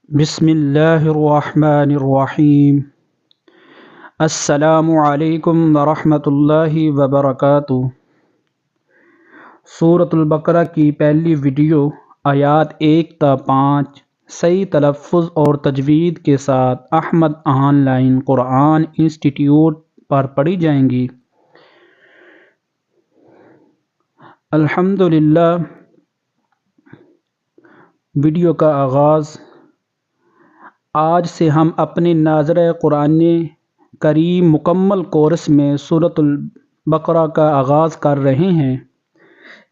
بسم اللہ الرحمن الرحیم۔ السلام علیکم ورحمۃ اللہ وبرکاتہ۔ سورۃ البقرہ کی پہلی ویڈیو آیات 1 تا 5 صحیح تلفظ اور تجوید کے ساتھ Ahmed online Quran institute پر پڑھی جائیں گی۔ الحمدللہ۔ ویڈیو کا آغاز۔ آج سے ہم اپنے ناظرہ قرآن کریم مکمل کورس میں سورۃ البقرہ کا آغاز کر رہے ہیں۔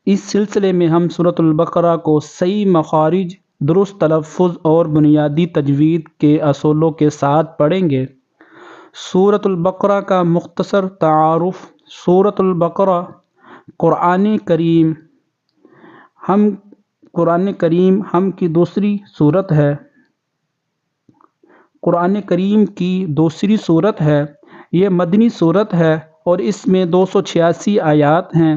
اس سلسلے میں ہم سورۃ البقرہ کو صحیح مخارج، درست تلفظ اور بنیادی تجوید کے اصولوں کے ساتھ پڑھیں گے۔ سورۃ البقرہ کا مختصر تعارف۔ سورۃ البقرہ قرآن کریم ہم کی دوسری سورت ہے۔ قرآن کریم کی دوسری سورت ہے۔ یہ مدنی سورت ہے اور اس میں 286 آیات ہیں۔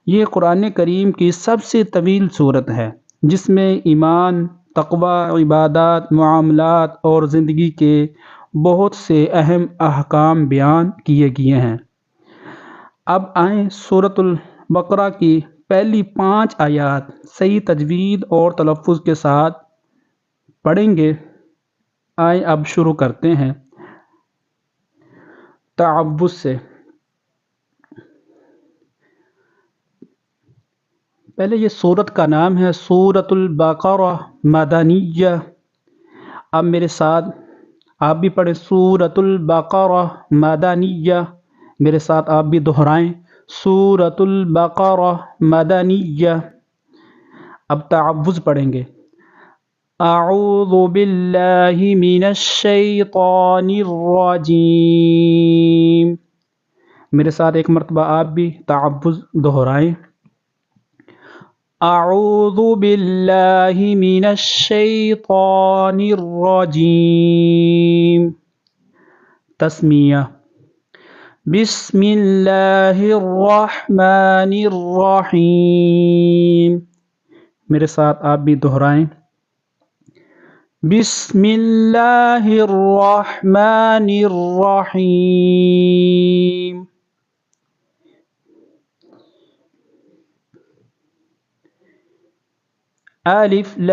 یہ قرآن کریم کی سب سے طویل سورت ہے، جس میں ایمان، تقوی، عبادات، معاملات اور زندگی کے بہت سے اہم احکام بیان کیے گئے ہیں۔ اب آئیں سورۃ البقرہ کی پہلی 5 آیات صحیح تجوید اور تلفظ کے ساتھ پڑھیں گے۔ آئیں اب شروع کرتے ہیں تعوذ سے۔ پہلے یہ سورت کا نام ہے سورۃ البقرہ مدنیہ۔ اب میرے ساتھ آپ بھی پڑھیں سورۃ البقرہ مدنیہ۔ میرے ساتھ آپ بھی دہرائیں سورۃ البقرہ مدنیہ۔ اب تعوذ پڑھیں گے۔ اعوذ باللہ من الشیطان الرجیم۔ میرے ساتھ ایک مرتبہ آپ بھی تعوذ دہرائیں۔ اعوذ باللہ من الشیطان الرجیم۔ تسمیہ۔ بسم اللہ الرحمن الرحیم۔ میرے ساتھ آپ بھی دہرائیں۔ بسم اللہ الرحمن الرحیم۔ الف لام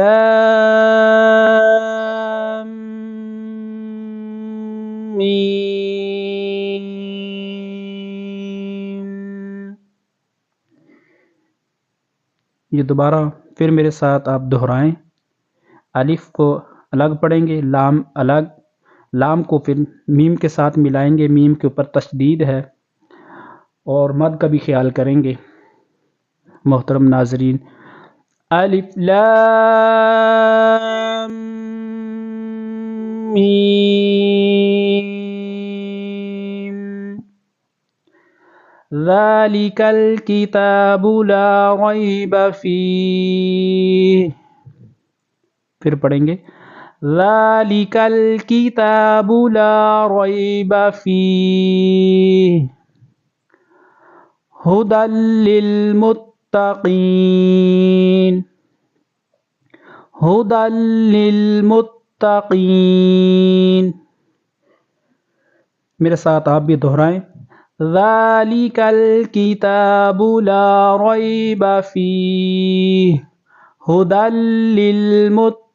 میم۔ یہ دوبارہ پھر میرے ساتھ آپ دہرائیں۔ الف کو الگ پڑھیں گے، لام الگ۔ لام کو پھر میم کے ساتھ ملائیں گے، میم کے اوپر تشدید ہے، اور مد کا بھی خیال کریں گے۔ محترم ناظرین، الف لام میم ذالک الکتاب لا ریب فیہ۔ پھر پڑھیں گے ذالک الکتاب لا ریب فیہ ھدی للمتقین۔ ھدی للمتقین۔ میرے ساتھ آپ بھی دہرائیں۔ ذالک الکتاب لا ریب فیہ ھدی للمتقین۔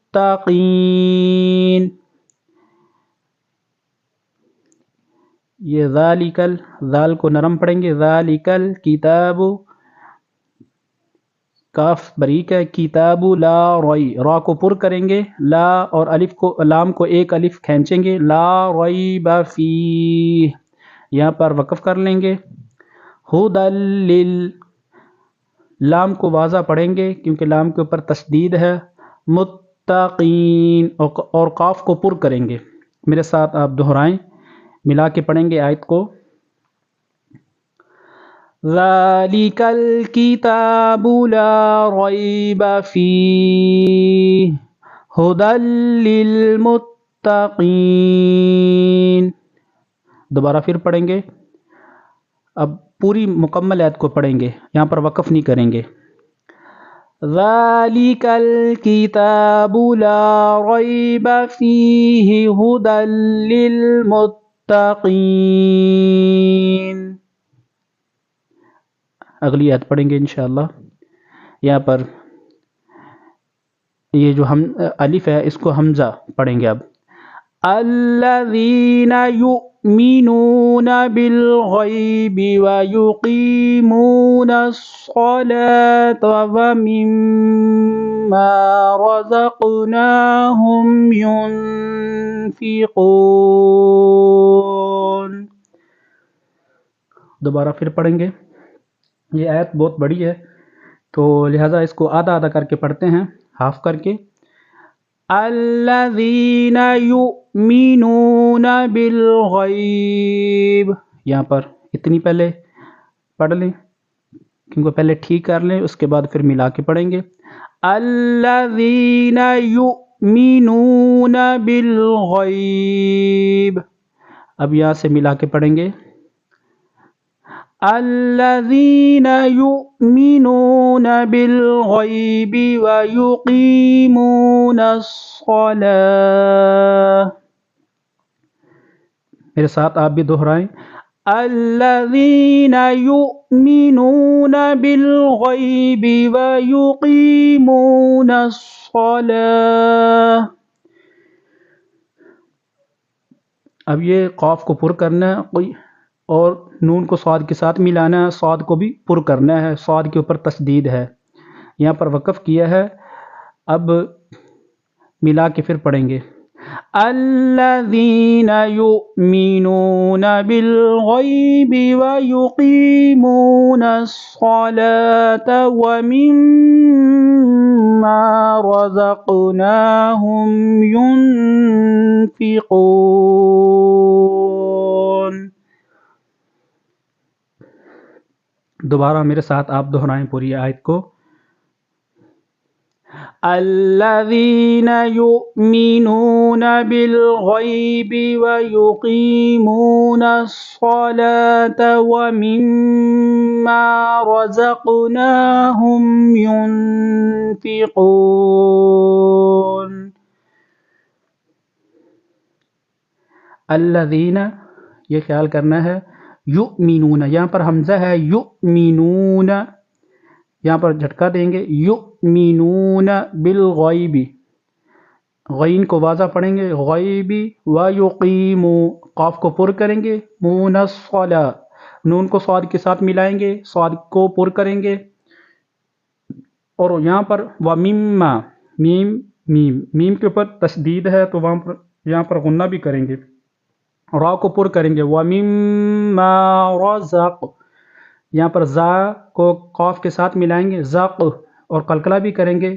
یہ ذالک ذال کو نرم پڑھیں گے۔ ذالک الکتاب، کاف بریک ہے، کتاب لا ری، را کو پر کریں گے، لا اور الف کو، لام کو ایک الف کھینچیں گے، لا ریب فیہ، یہاں پر وقف کر لیں گے۔ ھدی لل، لام کو واضح پڑھیں گے کیونکہ لام کے اوپر تشدید ہے۔ متقین، اور قاف کو پر کریں گے۔ میرے ساتھ آپ دہرائیں، ملا کے پڑھیں گے آیت کو۔ ذالک الکتاب لا ریب فیہ ھدی للمتقین۔ دوبارہ پھر پڑھیں گے۔ اب پوری مکمل آیت کو پڑھیں گے، یہاں پر وقف نہیں کریں گے۔ ذَلِكَ الْكِتَابُ لَا رَيْبَ فِيهِ هُدًى لِلْمُتَّقِينَ۔ اگلی آیت پڑھیں گے انشاءاللہ۔ یہاں پر یہ جو الف ہے اس کو حمزہ پڑھیں گے اب۔ الذین یؤمنون بالغیب ویقیمون الصلاة ومما رزقناہم ينفقون۔ دوبارہ پھر پڑھیں گے۔ یہ آیت بہت بڑی ہے تو لہٰذا اس کو آدھا آدھا کر کے پڑھتے ہیں، ہاف کر کے۔ الذین یؤمنون بالغیب، یہاں پر اتنی پہلے پڑھ لیں کیونکہ پہلے ٹھیک کر لیں، اس کے بعد پھر ملا کے پڑھیں گے۔ الذین یؤمنون بالغیب، اب یہاں سے ملا کے پڑھیں گے۔ الذین یؤمنون بالغیب ویقیمون الصلاة، میرے ساتھ آپ بھی دہرائیں۔ الذین یؤمنون بالغیب ویقیمون الصلاة۔ اب یہ قاف کو پر کرنا ہے اور نون کو صاد کے ساتھ ملانا ہے، صاد کو بھی پر کرنا ہے، صاد کے اوپر تشدید ہے، یہاں پر وقف کیا ہے۔ اب ملا کے پھر پڑھیں گے۔ الذین یؤمنون بالغیب ویقیمون الصلاة ومما رزقناہم ينفقون۔ دوبارہ میرے ساتھ آپ دہرائیں پوری آیت کو۔ الذین یؤمنون بالغیب ویقیمون الصلاة ومما رزقناہم ينفقون۔ الذین، یہ خیال کرنا ہے، یؤمنون، یہاں پر حمزہ ہے، یؤمنون، یہاں پر جھٹکا دیں گے، یؤمنون بالغیب، غین کو واضح پڑھیں گے، غیبی، ویقیمو، قاف کو پر کریں گے، مون الصلاة، نون کو صاد کے ساتھ ملائیں گے، صاد کو پر کریں گے، اور یہاں پر ومما، میم کے اوپر تشدید ہے تو وہاں پر یہاں پر غنہ بھی کریں گے، را کو پر کریں گے، وَمِمَّا رَزَقْ، یہاں پر زا کو قاف کے ساتھ ملائیں گے، زق، اور قلقلہ بھی کریں گے،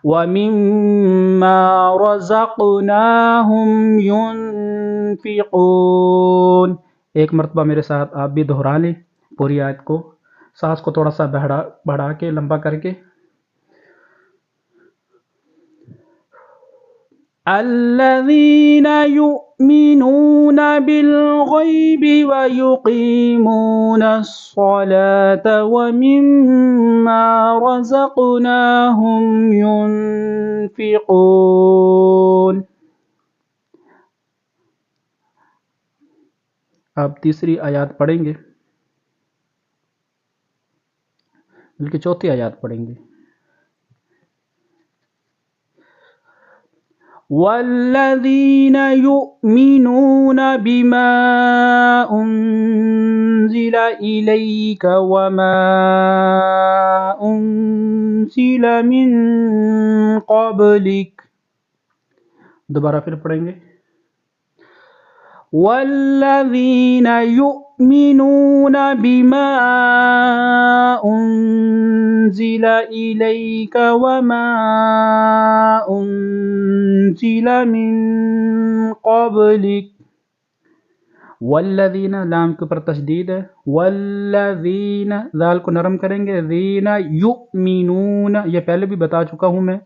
وَمِمَّا رَزَقْنَاهُمْ يُنفِقُونَ۔ ایک مرتبہ میرے ساتھ آپ بھی دہرا لیں پوری آیت کو، سانس کو تھوڑا سا بڑھا کے لمبا کر کے۔ الذین یؤمنون بالغیب ویقیمون الصلاة ومما رزقناہم ينفقون۔ اب تیسری آیات پڑھیں گے، بلکہ چوتھی آیات پڑھیں گے۔ والذین یؤمنون بما انزل الیک وما انزل من قبلک، دوبارہ پھر پڑھیں گے۔ والذین یؤمنون بما انزل الیک وما انزل من قبلک، والذین، لام کے اوپر تشدید ہے، والذین، ذال کو نرم کریں گے، ذین یؤمنون، یہ پہلے بھی بتا چکا ہوں میں،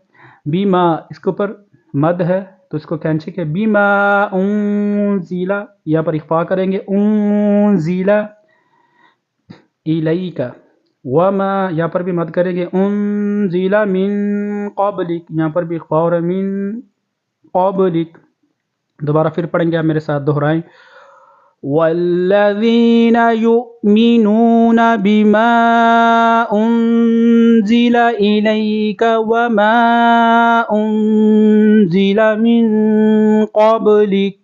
بما، اس کے اوپر مد ہے تو اس کو کینچی کے، بما انزل، یہاں پر اخفا کریں گے، انزل الیک، وما یہاں پر بھی مد کریں گے، انزل من قبلک یہاں پر بھی قور من قبلک. دوبارہ پھر پڑھیں گے، آپ میرے ساتھ دہرائیں. والذین یؤمنون بما انزل الیک وما انزل من قبلک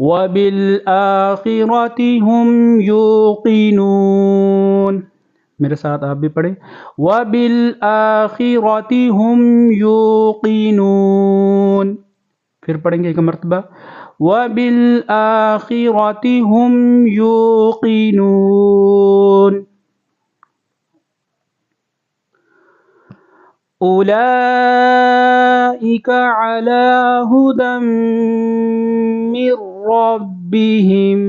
وبالآخرة هم یوقنون. میرے ساتھ آپ بھی پڑھیں، وبالآخرة هم یوقنون. پھر پڑھیں گے ایک مرتبہ، وبالآخرة هم یوقنون. اولئک علی ھدی من ربہم.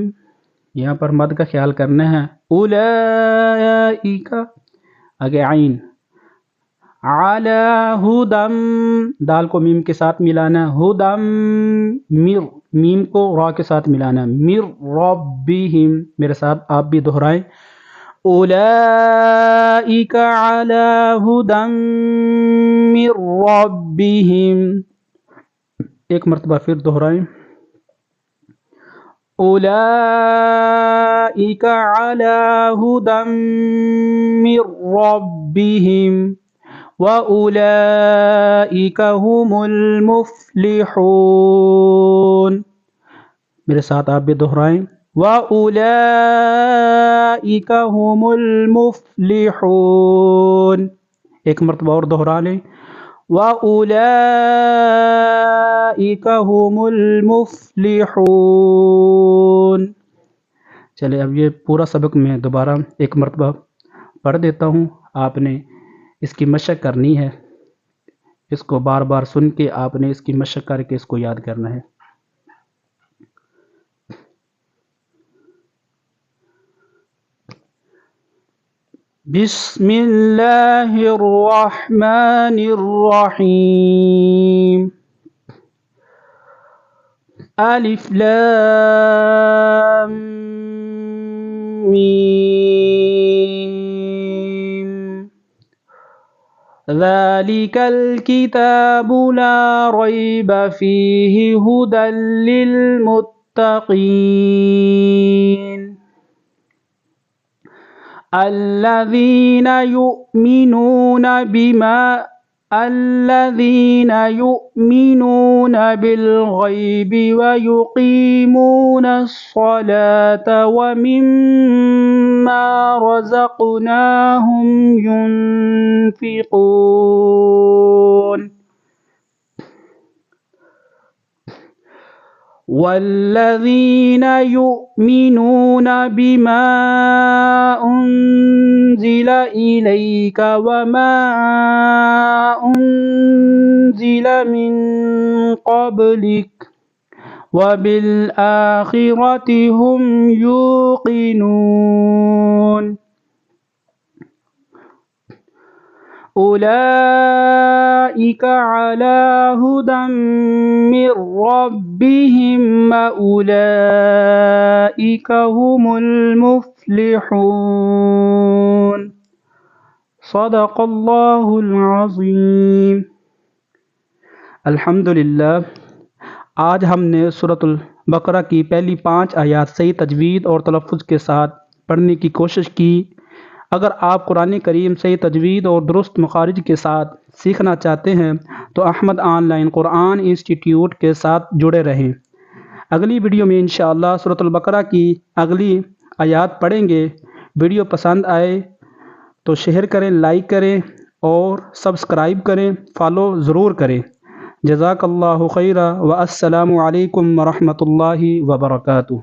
یہاں پر مد کا خیال کرنا ہے. اولئک آگے عین، علی ھدم دال کو میم کے ساتھ ملانا، ھدم مر میم کو را کے ساتھ ملانا، مر ربہم. میرے ساتھ آپ بھی دہرائیں، اولئک علی ھدی من ربہم. ایک مرتبہ پھر دہرائیں، اولئک علی ھدی من ربہم واولئک هم المفلحون. میرے ساتھ آپ بھی دہرائیں، واولئک هم المفلحون. ایک مرتبہ اور دہرا لیں، واولئک هم المفلحون. چلے اب یہ پورا سبق میں دوبارہ ایک مرتبہ پڑھ دیتا ہوں، آپ نے اس کی مشق کرنی ہے، اس کو بار بار سن کے آپ نے اس کی مشق کر کے اس کو یاد کرنا ہے. بسم اللہ الرحمن الرحیم. الف لام میم. ذلك الكتاب لا ريب فيه هدى للمتقين الذين يؤمنون بالغيب ويقيمون الصلاة ومما رزقناهم ينفقون والذين يؤمنون بما أنزل إليك وما أنزل من قبلك وبالآخرة هم يوقنون. أولئك على هدى من ربهم وأولئك هم المفلحون. صدق اللہ العظیم. الحمدللہ، آج ہم نے سورۃ البقرہ کی پہلی 5 آیات صحیح تجوید اور تلفظ کے ساتھ پڑھنے کی کوشش کی. اگر آپ قرآن کریم صحیح تجوید اور درست مخارج کے ساتھ سیکھنا چاہتے ہیں تو Ahmad online Quran institute کے ساتھ جڑے رہیں. اگلی ویڈیو میں انشاءاللہ سورۃ البقرہ کی اگلی آیات پڑھیں گے. ویڈیو پسند آئے تو شیئر کریں، لائک کریں اور سبسکرائب کریں، فالو ضرور کریں. جزاک اللہ خیرا والسلام علیکم ورحمۃ اللہ وبرکاتہ.